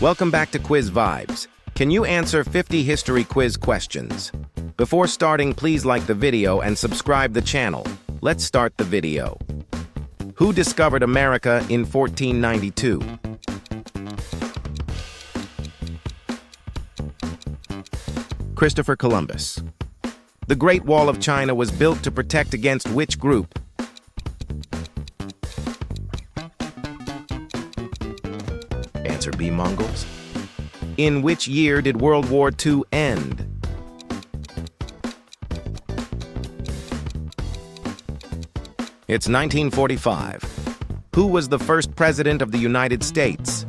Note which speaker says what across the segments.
Speaker 1: Welcome back to Quiz Vibes. Can you answer 50 history quiz questions? Before starting, please like the video and subscribe the channel. Let's start the video. Who discovered America in 1492? Christopher Columbus. The Great Wall of China was built to protect against which group? Answer B, Mongols. In which year did World War II end? It's 1945. Who was the first president of the United States?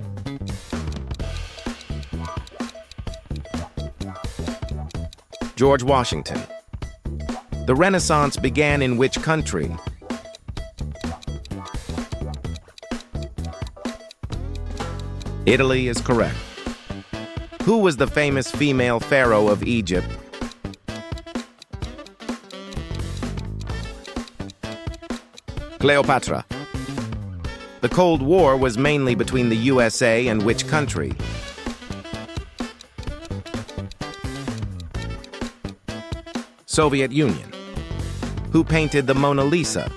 Speaker 1: George Washington. The Renaissance began in which country? Italy is correct. Who was the famous female pharaoh of Egypt? Cleopatra. The Cold War was mainly between the USA and which country? Soviet Union. Who painted the Mona Lisa?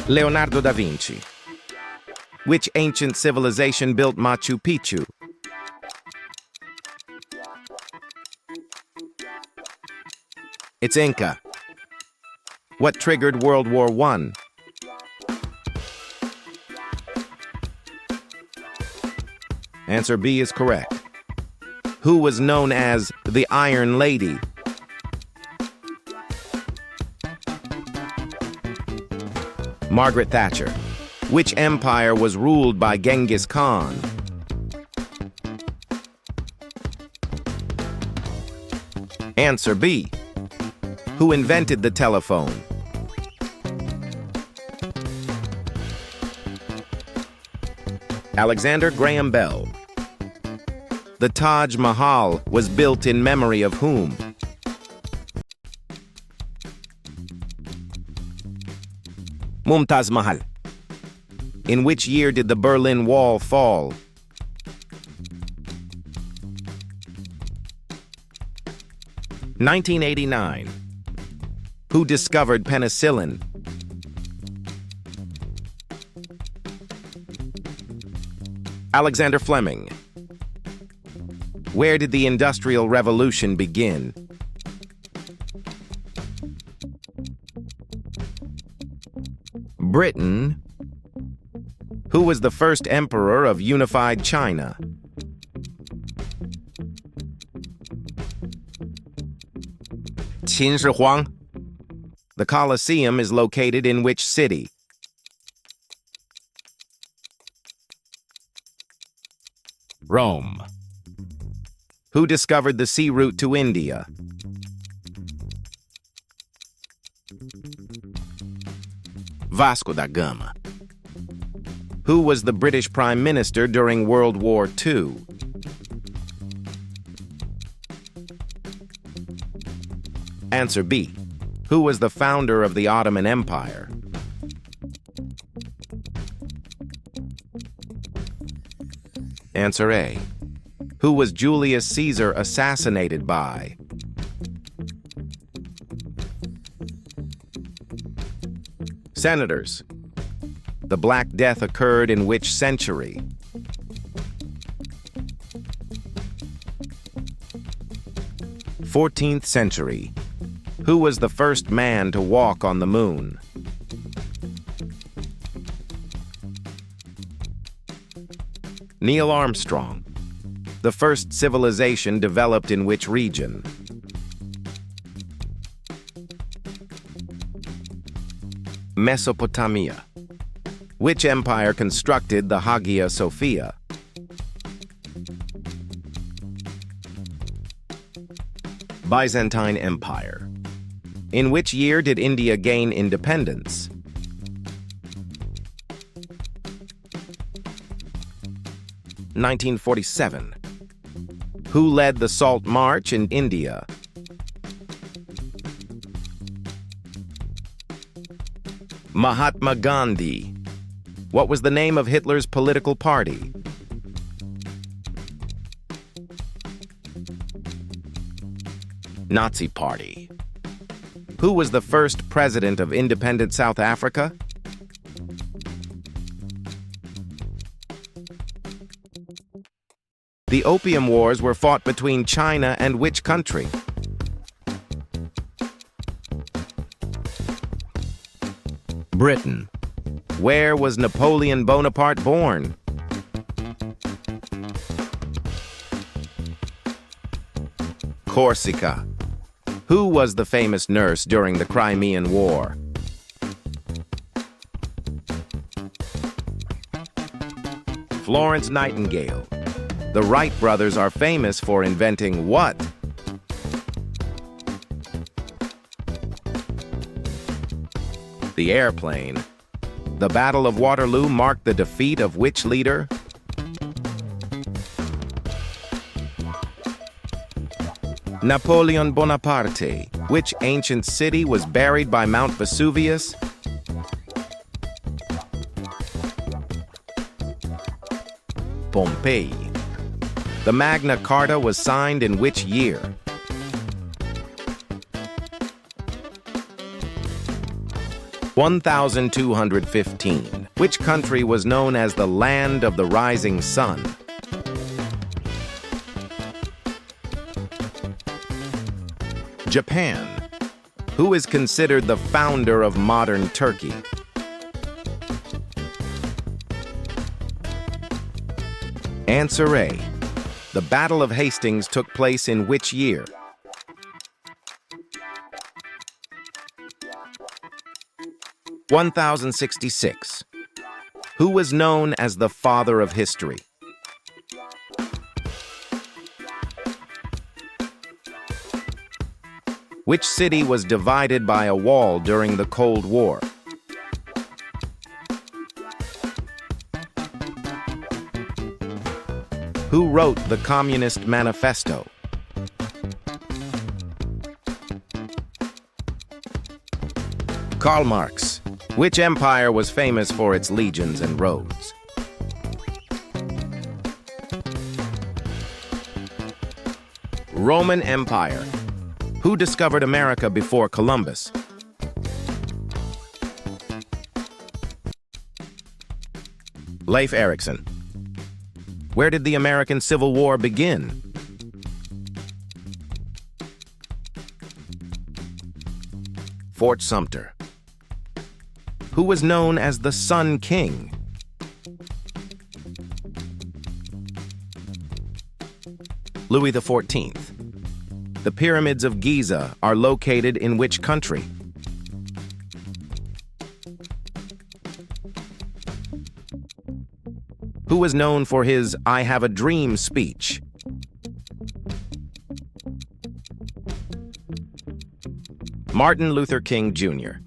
Speaker 1: Leonardo da Vinci. Which ancient civilization built Machu Picchu? It's Inca. What triggered World War I? Answer B is correct. Who was known as the Iron Lady? Margaret Thatcher. Which empire was ruled by Genghis Khan? Answer B. Who invented the telephone? Alexander Graham Bell. The Taj Mahal was built in memory of whom? Mumtaz Mahal. In which year did the Berlin Wall fall? (1989). Who discovered penicillin? Alexander Fleming. Where did the Industrial Revolution begin? Britain. Who was the first emperor of unified China? Qin Shi Huang. The Colosseum is located in which city? Rome. Who discovered the sea route to India? Vasco da Gama. Who was the British Prime Minister during World War II? Answer B. Who was the founder of the Ottoman Empire? Answer A. Who was Julius Caesar assassinated by? Senators. The Black Death occurred in which century? ~14th century. Who was the first man to walk on the moon? Neil Armstrong. The first civilization developed in which region? Mesopotamia. Which empire constructed the Hagia Sophia? Byzantine Empire. In which year did India gain independence? (1947). Who led the Salt March in India? Mahatma Gandhi. What was the name of Hitler's political party? Nazi Party. Who was the first president of independent South Africa? The Opium Wars were fought between China and which country? Britain. Where was Napoleon Bonaparte born? Corsica. Who was the famous nurse during the Crimean War? Florence Nightingale. The Wright brothers are famous for inventing what? The airplane. The Battle of Waterloo marked the defeat of which leader? Napoleon Bonaparte. Which ancient city was buried by Mount Vesuvius? Pompeii. The Magna Carta was signed in which year? (1215). Which country was known as the Land of the Rising Sun? Japan. Who is considered the founder of modern Turkey? Answer A. The Battle of Hastings took place in which year? (1066). Who was known as the father of history? Which city was divided by a wall during the Cold War? Who wrote the Communist Manifesto? Karl Marx. Which empire was famous for its legions and roads? Roman Empire. Who discovered America before Columbus? Leif Erikson. Where did the American Civil War begin? Fort Sumter. Who was known as the Sun King? Louis XIV. The pyramids of Giza are located in which country? Who was known for his "I Have a Dream" speech? Martin Luther King Jr.